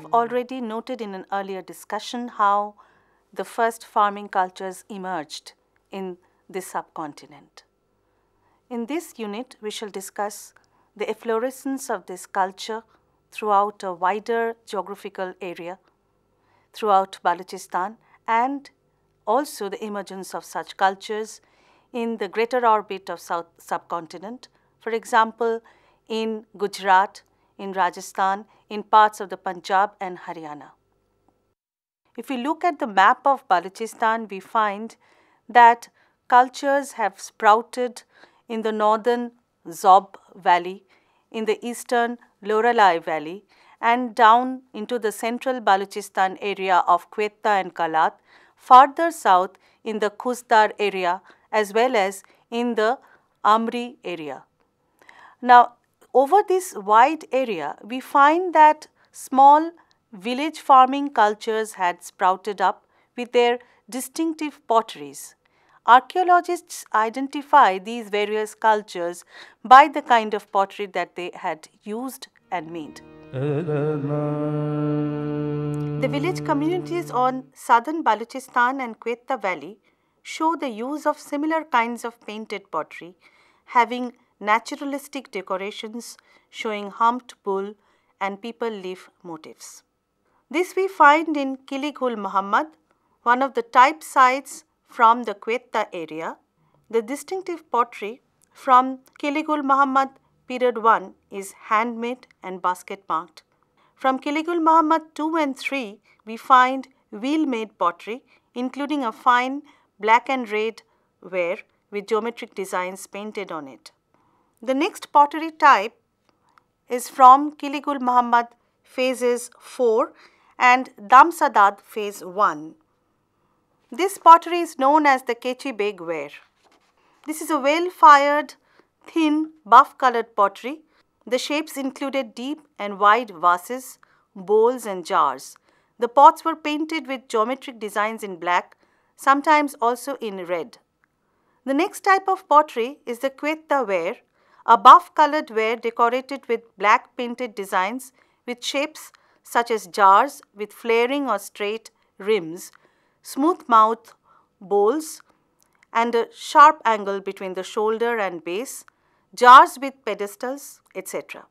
have already noted in an earlier discussion how the first farming cultures emerged in this subcontinent. In this unit, we shall discuss the efflorescence of this culture throughout a wider geographical area, throughout Baluchistan, and also the emergence of such cultures in the greater orbit of South subcontinent, for example, in Gujarat, in Rajasthan, in parts of the Punjab and Haryana. If we look at the map of Balochistan, we find that cultures have sprouted in the northern Zob Valley, in the eastern Loralai Valley, and down into the central Baluchistan area of Quetta and Kalat, farther south in the Khuzdar area as well as in the Amri area. Now, over this wide area, we find that small village farming cultures had sprouted up with their distinctive potteries. Archaeologists identify these various cultures by the kind of pottery that they had used and made. The village communities on southern Baluchistan and Quetta Valley show the use of similar kinds of painted pottery, having naturalistic decorations showing humped bull and people leaf motifs. This we find in Kiligul Muhammad, one of the type sites from the Quetta area. The distinctive pottery from Kiligul Muhammad period 1 is handmade and basket marked. From Kiligul Muhammad 2 and 3, we find wheel-made pottery, including a fine black and red ware with geometric designs painted on it. The next pottery type is from Kiligul Muhammad phases 4 and Damsadad phase 1. This pottery is known as the Kechi Beg ware. This is a well-fired, thin, buff-colored pottery. The shapes included deep and wide vases, bowls and jars. The pots were painted with geometric designs in black, sometimes also in red. The next type of pottery is the Quetta ware, a buff-colored ware decorated with black painted designs with shapes such as jars with flaring or straight rims, smooth mouth bowls, and a sharp angle between the shoulder and base, jars with pedestals, etc.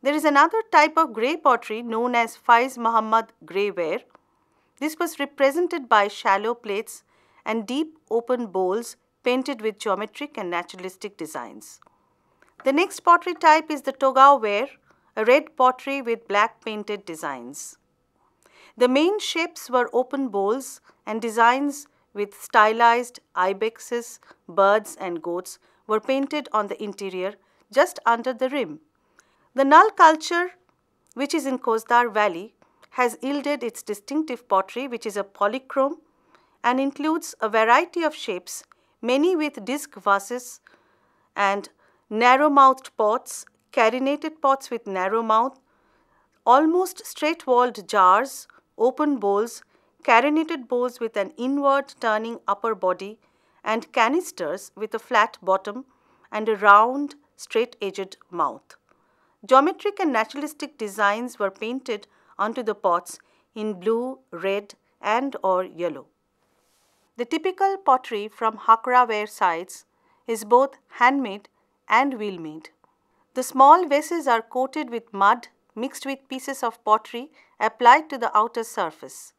There is another type of grey pottery known as Faiz Muhammad grey ware. This was represented by shallow plates and deep open bowls painted with geometric and naturalistic designs. The next pottery type is the Togao ware, a red pottery with black painted designs. The main shapes were open bowls and designs with stylized ibexes, birds and goats were painted on the interior just under the rim. The Null culture, which is in Khuzdar Valley, has yielded its distinctive pottery, which is a polychrome and includes a variety of shapes, many with disc vases and narrow-mouthed pots, carinated pots with narrow mouth, almost straight-walled jars, open bowls, carinated bowls with an inward turning upper body, and canisters with a flat bottom and a round, straight-edged mouth. Geometric and naturalistic designs were painted onto the pots in blue, red, and or yellow. The typical pottery from Hakra ware sites is both handmade and wheel-made. The small vases are coated with mud mixed with pieces of pottery applied to the outer surface.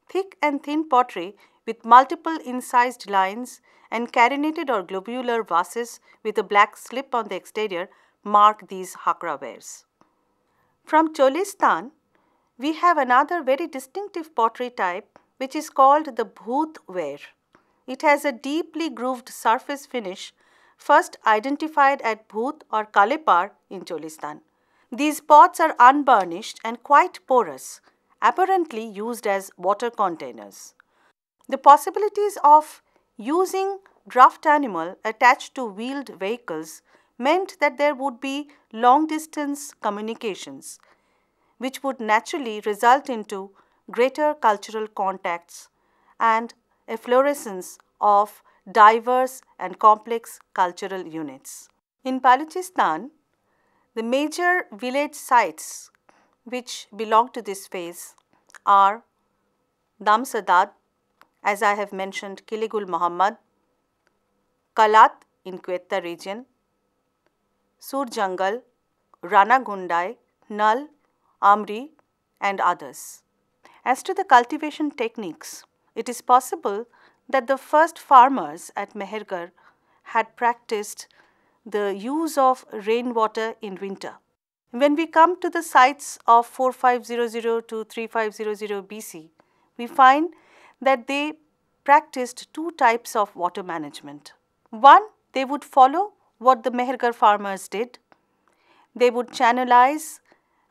Thick and thin pottery with multiple incised lines and carinated or globular vases with a black slip on the exterior mark these Hakra wares. From Cholistan, we have another very distinctive pottery type which is called the Bhoot ware. It has a deeply grooved surface finish first identified at Bhoot or Kalepar in Cholistan. These pots are unburnished and quite porous, apparently used as water containers. The possibilities of using draft animal attached to wheeled vehicles meant that there would be long-distance communications, which would naturally result into greater cultural contacts and efflorescence of diverse and complex cultural units. In Baluchistan, the major village sites which belong to this phase are Damsadad, as I have mentioned, Kiligul Muhammad, Kalat in Quetta region, Surjangal, Rana Gundai, Nal, Amri, and others. As to the cultivation techniques, it is possible that the first farmers at Mehergarh had practiced the use of rainwater in winter. When we come to the sites of 4500 to 3500 BC, we find that they practiced two types of water management. One, they would follow what the Mehergarh farmers did. They would channelize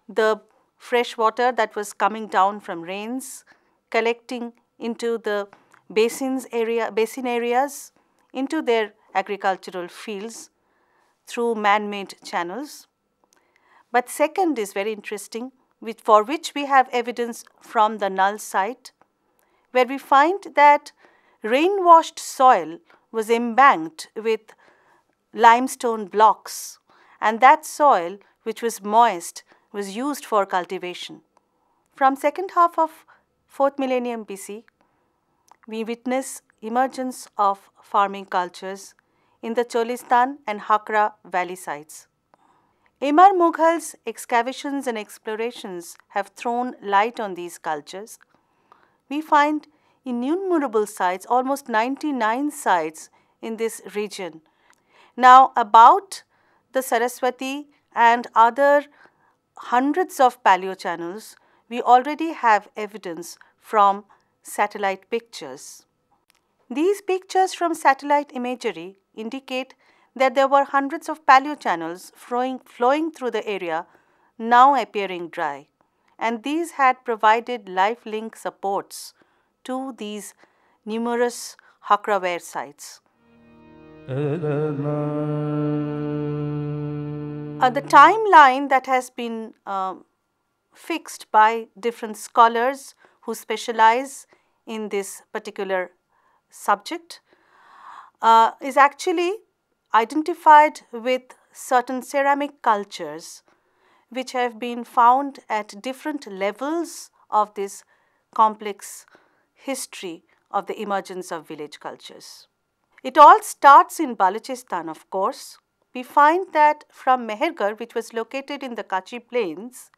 the fresh water that was coming down from rains, collecting into the basin areas, into their agricultural fields through man-made channels. But second is very interesting, for which we have evidence from the Nal site, where we find that rain-washed soil was embanked with limestone blocks, and that soil, which was moist, was used for cultivation. From second half of 4th millennium BC, we witness emergence of farming cultures in the Cholistan and Hakra valley sites. Imar Mughal's excavations and explorations have thrown light on these cultures. We find innumerable sites, almost 99 sites in this region. Now, about the Saraswati and other hundreds of paleochannels, we already have evidence from satellite pictures. These pictures from satellite imagery indicate that there were hundreds of paleochannels flowing through the area, now appearing dry, and these had provided lifelink supports to these numerous Hakraware sites. The timeline that has been fixed by different scholars who specialize in this particular subject is actually identified with certain ceramic cultures which have been found at different levels of this complex history of the emergence of village cultures. It all starts in Balochistan, of course. We find that from Mehergarh, which was located in the Kachi plains,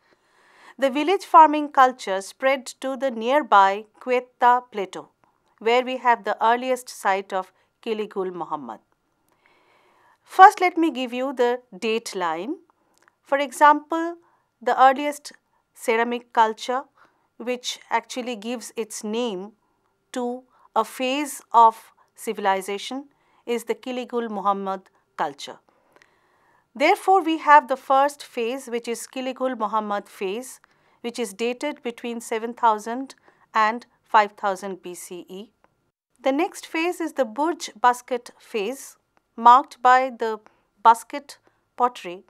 the village farming culture spread to the nearby Quetta plateau, where we have the earliest site of Kiligul Muhammad. First, let me give you the date line. For example, the earliest ceramic culture, which actually gives its name to a phase of civilization, is the Kiligul Muhammad culture. Therefore, we have the first phase, which is Kiligul Muhammad phase, which is dated between 7000 and 5000 BCE. The next phase is the Burj basket phase, marked by the basket pottery,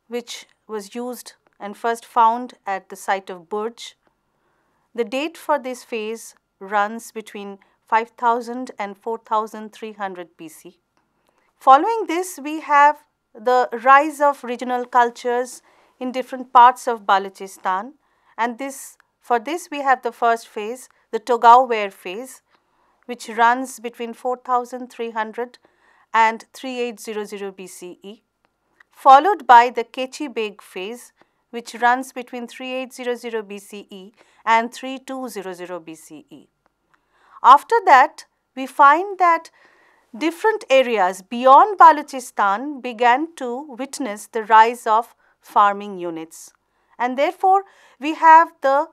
which was used and first found at the site of Burj. The date for this phase runs between 5000 and 4300 BC. Following this, we have the rise of regional cultures in different parts of Baluchistan, and for this we have the first phase, the Togau-ware phase, which runs between 4300 and 3800 BCE, followed by the Kechi-Beg phase, which runs between 3800 BCE and 3200 BCE. After that, we find that different areas beyond Baluchistan began to witness the rise of farming units, and therefore we have the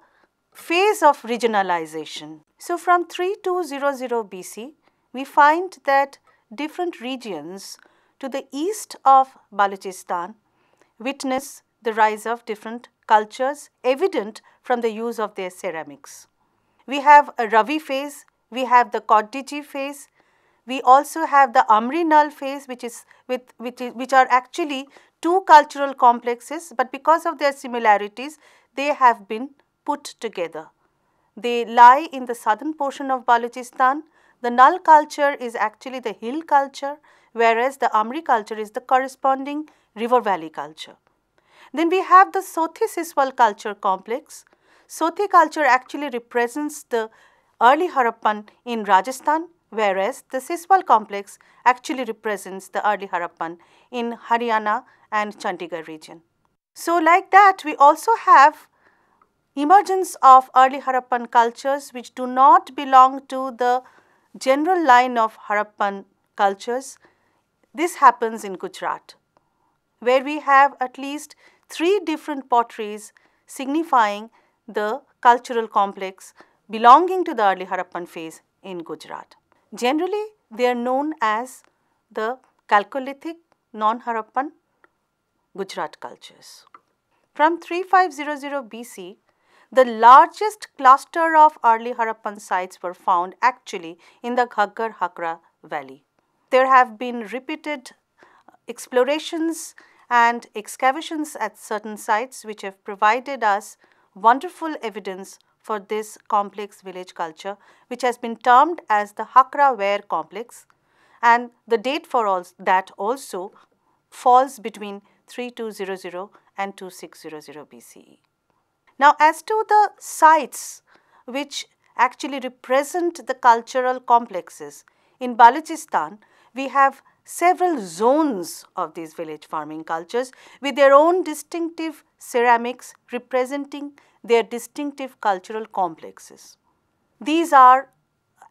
phase of regionalization. So from 3200 BC, we find that different regions to the east of Baluchistan witness the rise of different cultures evident from the use of their ceramics. We have a Ravi phase, we have the Koddiji phase, we also have the Amri Nal phase, which are actually two cultural complexes, but because of their similarities, they have been put together. They lie in the southern portion of Baluchistan. The Nal culture is actually the hill culture, whereas the Amri culture is the corresponding river valley culture. Then we have the Sothi-Siswal culture complex. Sothi culture actually represents the early Harappan in Rajasthan, whereas the Siswal complex actually represents the early Harappan in Haryana and Chandigarh region. So like that, we also have emergence of early Harappan cultures which do not belong to the general line of Harappan cultures. This happens in Gujarat, where we have at least 3 different potteries signifying the cultural complex belonging to the early Harappan phase in Gujarat. Generally, they are known as the Chalcolithic non-Harappan Gujarat cultures. From 3500 BC, the largest cluster of early Harappan sites were found actually in the Ghaggar-Hakra valley. There have been repeated explorations and excavations at certain sites which have provided us wonderful evidence for this complex village culture, which has been termed as the Hakra-Ware complex, and the date for that also falls between 3200 and 2600 BCE. Now, as to the sites which actually represent the cultural complexes, in Baluchistan, we have several zones of these village farming cultures with their own distinctive ceramics representing their distinctive cultural complexes. These are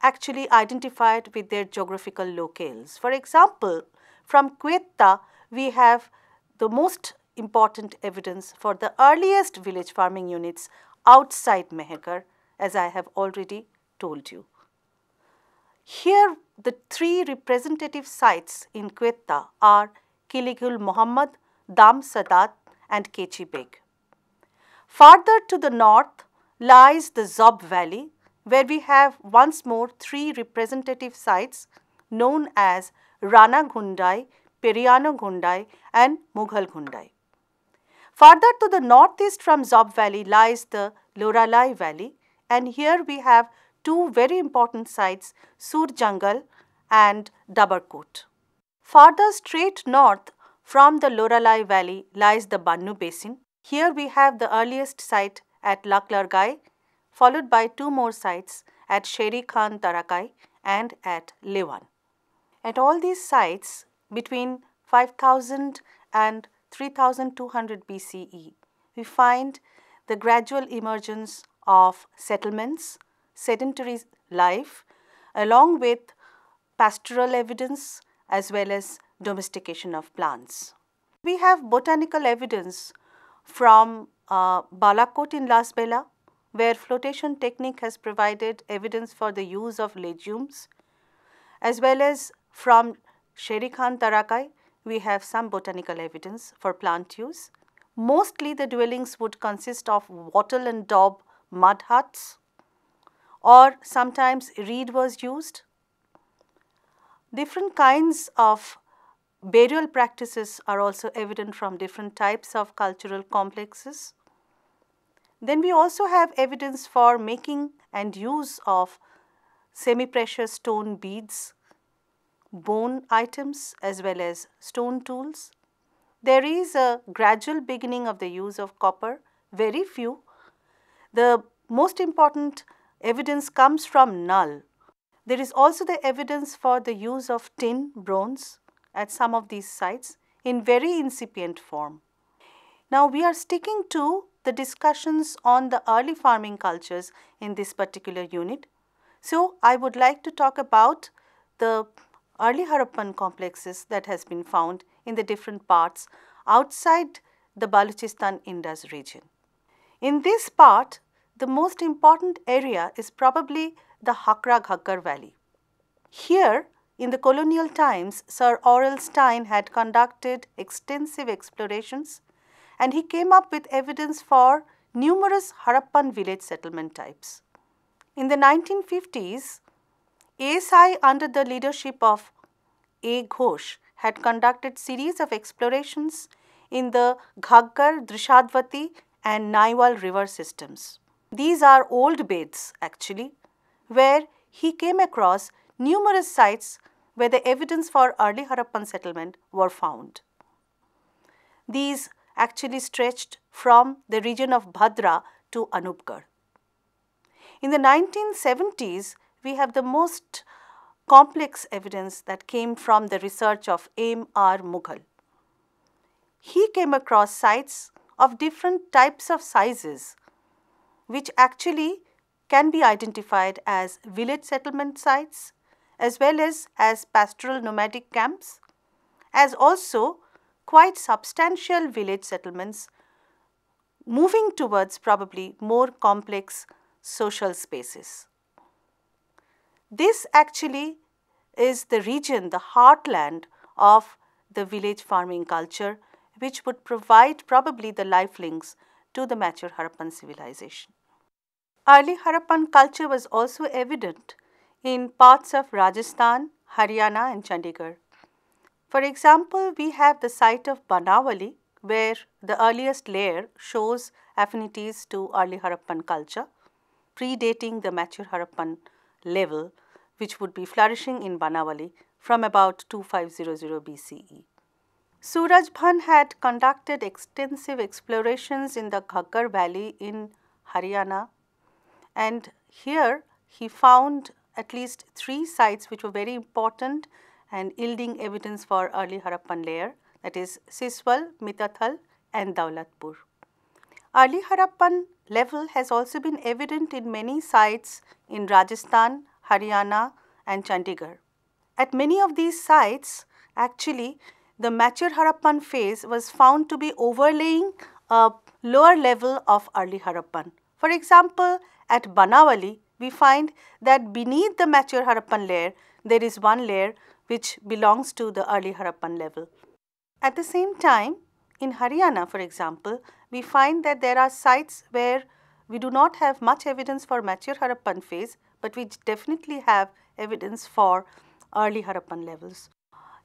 actually identified with their geographical locales. For example, from Quetta, we have the most important evidence for the earliest village farming units outside Mehergarh, as I have already told you. Here, the 3 representative sites in Quetta are Kiligul Muhammad, Dam Sadat and Kechi Beg. Farther to the north lies the Zob Valley, where we have once more 3 representative sites known as Rana Ghundai, Periyano Ghundai and Mughal Ghundai. Farther to the northeast from Zob Valley lies the Loralai Valley, and here we have 2 very important sites, Sur Jangal and Dabarkot. Farther straight north from the Loralai Valley lies the Bannu Basin. Here we have the earliest site at Laklargai, followed by 2 more sites at Sheri Khan Tarakai and at Lewan. At all these sites, between 5000 and 3200 BCE, we find the gradual emergence of settlements, sedentary life, along with pastoral evidence as well as domestication of plants. We have botanical evidence from Balakot in Lasbela, where flotation technique has provided evidence for the use of legumes, as well as from Sheri Khan Tarakai, we have some botanical evidence for plant use. Mostly the dwellings would consist of wattle and daub mud huts, or sometimes reed was used. Different kinds of burial practices are also evident from different types of cultural complexes. Then we also have evidence for making and use of semi-precious stone beads, bone items as well as stone tools. There is a gradual beginning of the use of copper, very few. The most important evidence comes from Null. There is also the evidence for the use of tin, bronze at some of these sites in very incipient form. Now we are sticking to the discussions on the early farming cultures in this particular unit. So I would like to talk about the early Harappan complexes that has been found in the different parts outside the Baluchistan Indus region. In this part, the most important area is probably the Hakra-Ghaggar Valley. Here, in the colonial times, Sir Aurel Stein had conducted extensive explorations and he came up with evidence for numerous Harappan village settlement types. In the 1950s, ASI under the leadership of A. Ghosh had conducted series of explorations in the Ghaggar, Drishadvati and Naiwal river systems. These are old beds actually, where he came across numerous sites where the evidence for early Harappan settlement were found. These actually stretched from the region of Bhadra to Anupgarh. In the 1970s, we have the most complex evidence that came from the research of M.R. Mughal. He came across sites of different types of sizes, which actually can be identified as village settlement sites, as well as pastoral nomadic camps, as also quite substantial village settlements moving towards probably more complex social spaces. This actually is the region, the heartland of the village farming culture, which would provide probably the life links to the mature Harappan civilization. Early Harappan culture was also evident in parts of Rajasthan, Haryana and Chandigarh. For example, we have the site of Banawali, where the earliest layer shows affinities to early Harappan culture, predating the mature Harappan level, which would be flourishing in Banawali from about 2500 BCE. Surajbhan had conducted extensive explorations in the Ghaggar Valley in Haryana, and here he found at least 3 sites which were very important and yielding evidence for early Harappan layer, that is Siswal, Mitathal and Daulatpur. Early Harappan level has also been evident in many sites in Rajasthan, Haryana and Chandigarh. At many of these sites, actually, the mature Harappan phase was found to be overlaying a lower level of early Harappan. For example, at Banawali, we find that beneath the mature Harappan layer, there is one layer which belongs to the early Harappan level. At the same time, in Haryana, for example, we find that there are sites where we do not have much evidence for mature Harappan phase, but we definitely have evidence for early Harappan levels.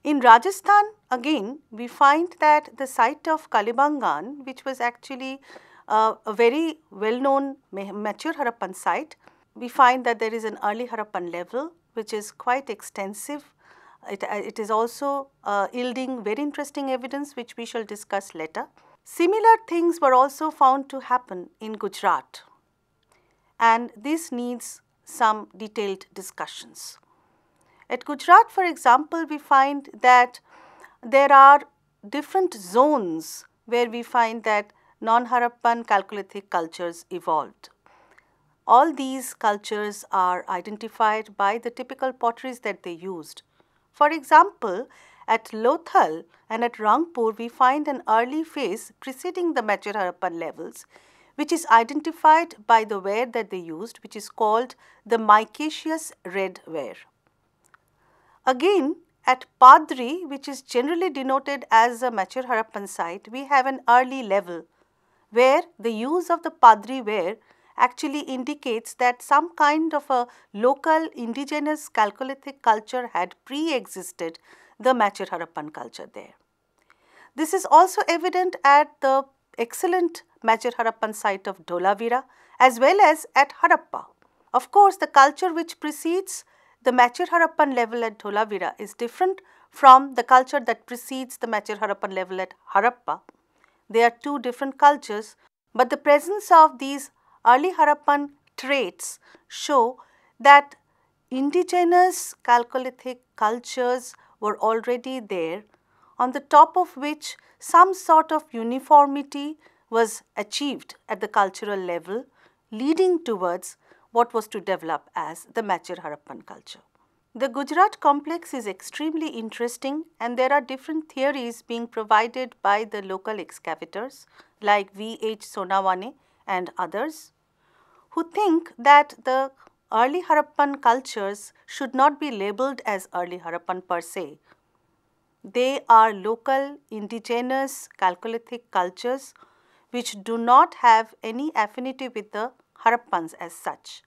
In Rajasthan, again, we find that the site of Kalibangan, which was actually a very well-known mature Harappan site, we find that there is an early Harappan level which is quite extensive. It is also yielding very interesting evidence which we shall discuss later. Similar things were also found to happen in Gujarat, and this needs some detailed discussions. At Gujarat, for example, we find that there are different zones where we find that non-Harappan Chalcolithic cultures evolved. All these cultures are identified by the typical potteries that they used. For example, at Lothal and at Rangpur, we find an early phase preceding the mature Harappan levels, which is identified by the ware that they used, which is called the micaceous red ware. Again, at Padri, which is generally denoted as a mature Harappan site, we have an early level where the use of the Padri ware actually indicates that some kind of a local indigenous Chalcolithic culture had pre-existed the mature Harappan culture there. This is also evident at the excellent mature Harappan site of Dholavira as well as at Harappa. Of course, the culture which precedes the mature Harappan level at Dholavira is different from the culture that precedes the mature Harappan level at Harappa. They are two different cultures, but the presence of these early Harappan traits show that indigenous Chalcolithic cultures were already there, on the top of which some sort of uniformity was achieved at the cultural level, leading towards what was to develop as the mature Harappan culture. The Gujarat complex is extremely interesting, and there are different theories being provided by the local excavators like V.H. Sonawane and others, who think that the early Harappan cultures should not be labeled as early Harappan per se. They are local indigenous Chalcolithic cultures which do not have any affinity with the Harappans as such,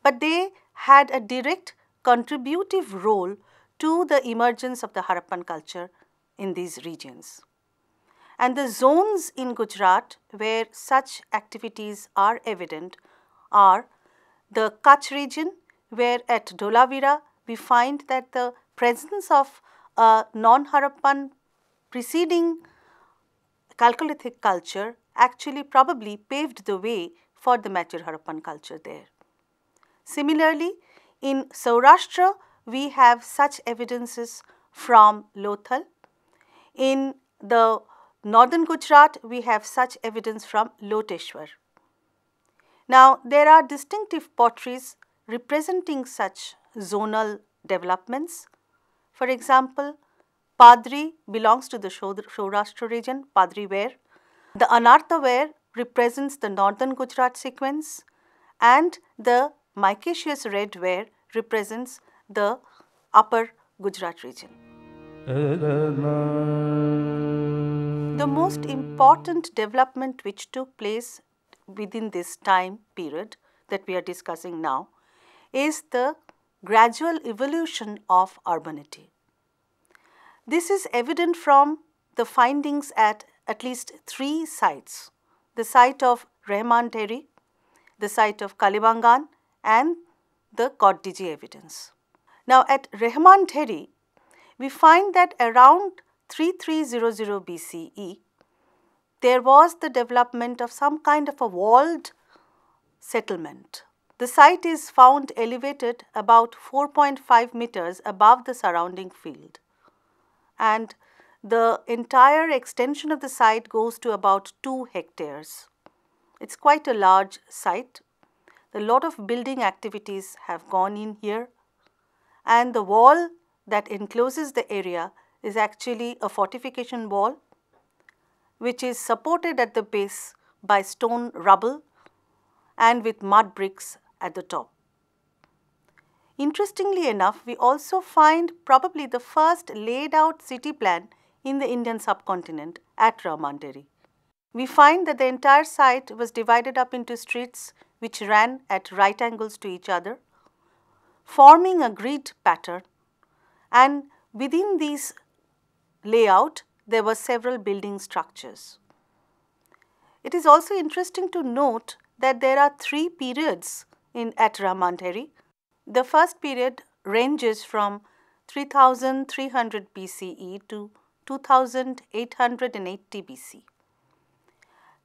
but they had a direct contributive role to the emergence of the Harappan culture in these regions. And the zones in Gujarat where such activities are evident are the Kutch region, where at Dholavira we find that the presence of a non-Harappan preceding Chalcolithic culture actually probably paved the way for the mature Harappan culture there. Similarly, in Saurashtra, we have such evidences from Lothal. In the northern Gujarat, we have such evidence from Loteshwar. Now, there are distinctive potteries representing such zonal developments. For example, Padri belongs to the Saurashtra region, Padri ware. The Anartha ware represents the northern Gujarat sequence, and the micaceous red ware represents the upper Gujarat region. The most important development which took place within this time period that we are discussing now is the gradual evolution of urbanity. This is evident from the findings at least 3 sites: the site of Rahman Dheri, the site of Kalibangan, and the Koddiji evidence. Now, at Rahman Dheri, we find that around 3300 BCE, there was the development of some kind of a walled settlement. The site is found elevated about 4.5 meters above the surrounding field, and the entire extension of the site goes to about 2 hectares. It's quite a large site. A lot of building activities have gone in here, and the wall that encloses the area is actually a fortification wall which is supported at the base by stone rubble and with mud bricks at the top. Interestingly enough, we also find probably the first laid out city plan in the Indian subcontinent at Rahman Dheri. We find that the entire site was divided up into streets which ran at right angles to each other, forming a grid pattern, and within these layout there were several building structures. It is also interesting to note that there are 3 periods at Rahman Dheri. The first period ranges from 3300 BCE to 2880 BC.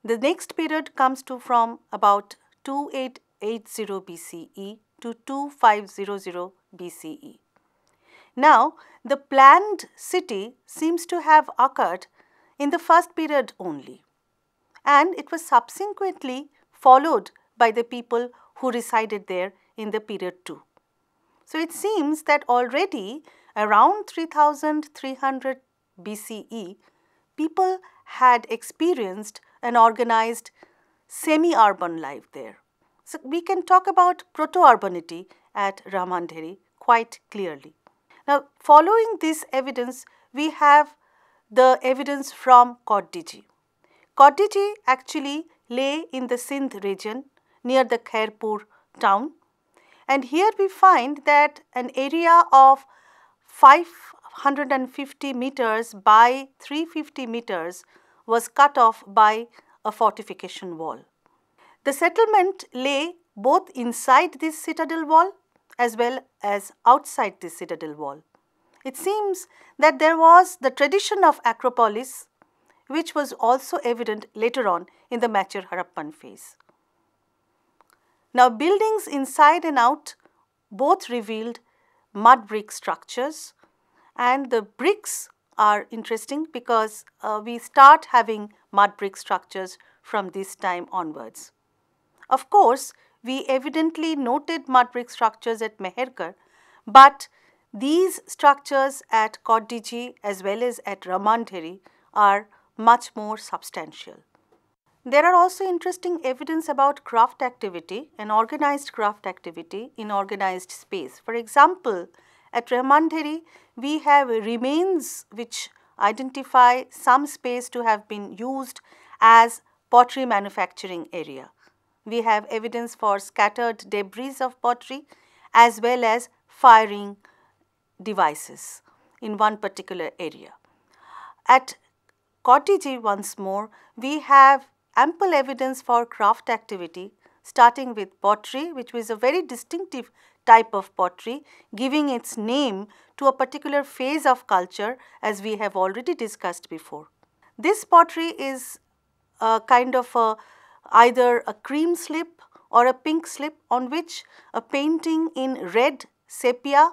The next period comes to from about 2880 BCE to 2500 BCE. Now, the planned city seems to have occurred in the first period only, and it was subsequently followed by the people who resided there in the period 2. So, it seems that already around 3300 BCE, people had experienced an organized semi-urban life there. So, we can talk about proto-urbanity at Rahman Dheri quite clearly. Now, following this evidence, we have the evidence from Koddiji. Koddiji actually lay in the Sindh region near the Khairpur town, and here we find that an area of 550 meters by 350 meters was cut off by a fortification wall. The settlement lay both inside this citadel wall as well as outside this citadel wall. It seems that there was the tradition of acropolis, which was also evident later on in the mature Harappan phase. Now, buildings inside and out both revealed mud brick structures, and the bricks are interesting because we start having mud brick structures from this time onwards. Of course, we evidently noted mud brick structures at Meherkar, but these structures at Koddiji as well as at Rahman Dheri are much more substantial. There are also interesting evidence about craft activity and organized craft activity in organized space. For example, at Rahman Dheri, we have remains which identify some space to have been used as pottery manufacturing area. We have evidence for scattered debris of pottery as well as firing devices in one particular area. At Koddiji once more, we have ample evidence for craft activity, starting with pottery, which was a very distinctive type of pottery, giving its name to a particular phase of culture, as we have already discussed before. This pottery is a kind of either a cream slip or a pink slip on which a painting in red sepia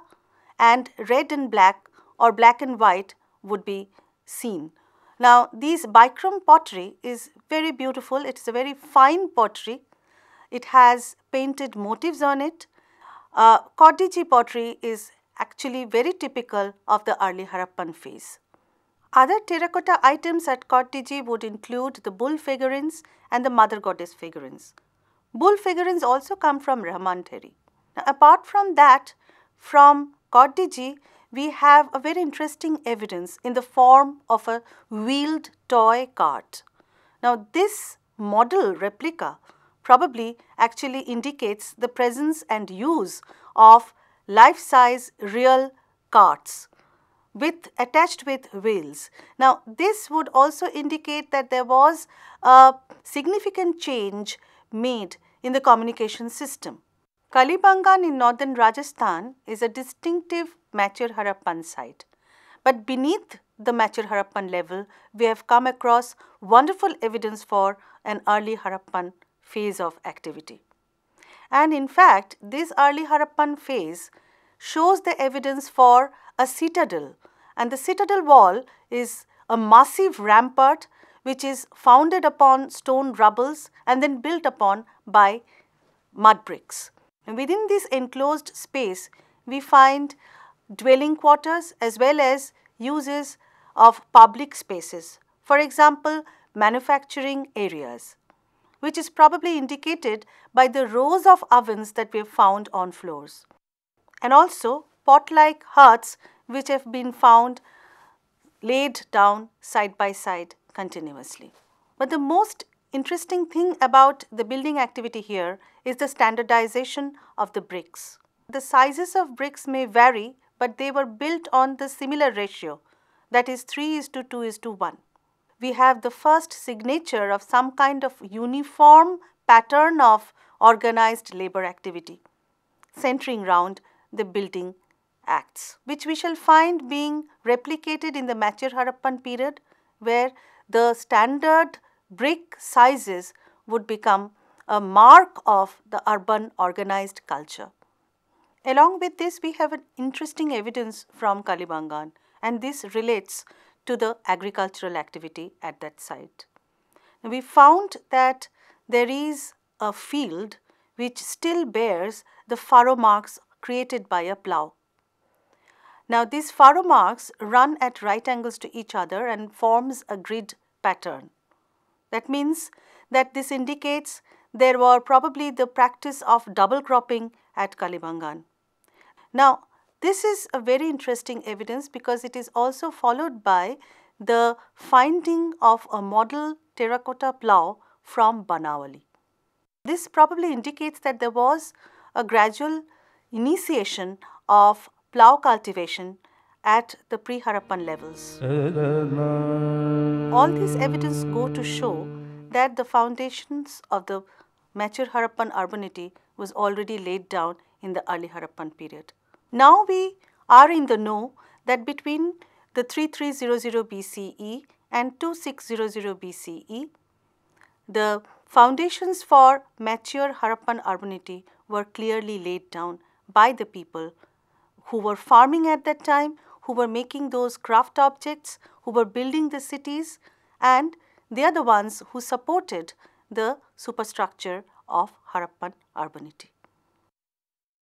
and red and black or black and white would be seen. Now, these bichrome pottery is very beautiful. It is a very fine pottery. It has painted motifs on it. Kottiji pottery is actually very typical of the early Harappan phase. Other terracotta items at Kottiji would include the bull figurines and the mother goddess figurines. Bull figurines also come from Rahmanteri. Now, apart from that, from Kottiji, we have a very interesting evidence in the form of a wheeled toy cart. Now, this model replica probably actually indicates the presence and use of life-size real carts attached with wheels. Now, this would also indicate that there was a significant change made in the communication system. Kalibangan in northern Rajasthan is a distinctive mature Harappan site. But beneath the mature Harappan level, we have come across wonderful evidence for an early Harappan phase of activity. And in fact, this early Harappan phase shows the evidence for a citadel, and the citadel wall is a massive rampart which is founded upon stone rubbles and then built upon by mud bricks. And within this enclosed space, we find dwelling quarters as well as uses of public spaces, for example, manufacturing areas, which is probably indicated by the rows of ovens that we have found on floors, and also pot-like huts which have been found laid down side by side continuously. But the most interesting thing about the building activity here is the standardization of the bricks. The sizes of bricks may vary, but they were built on the similar ratio, that is 3:2:1. We have the first signature of some kind of uniform pattern of organized labor activity centering round the building acts, which we shall find being replicated in the mature Harappan period, where the standard brick sizes would become a mark of the urban organized culture. Along with this, we have an interesting evidence from Kalibangan, and this relates to the agricultural activity at that site. We found that there is a field which still bears the furrow marks created by a plough. Now, these furrow marks run at right angles to each other and forms a grid pattern. That means that this indicates there were probably the practice of double cropping at Kalibangan. Now, this is a very interesting evidence because it is also followed by the finding of a model terracotta plough from Banawali. This probably indicates that there was a gradual initiation of plough cultivation at the pre-Harappan levels. All these evidence go to show that the foundations of the mature Harappan urbanity was already laid down in the early Harappan period. Now we are in the know that between the 3300 BCE and 2600 BCE, the foundations for mature Harappan urbanity were clearly laid down by the people who were farming at that time, who were making those craft objects, who were building the cities, and they are the ones who supported the superstructure of Harappan urbanity.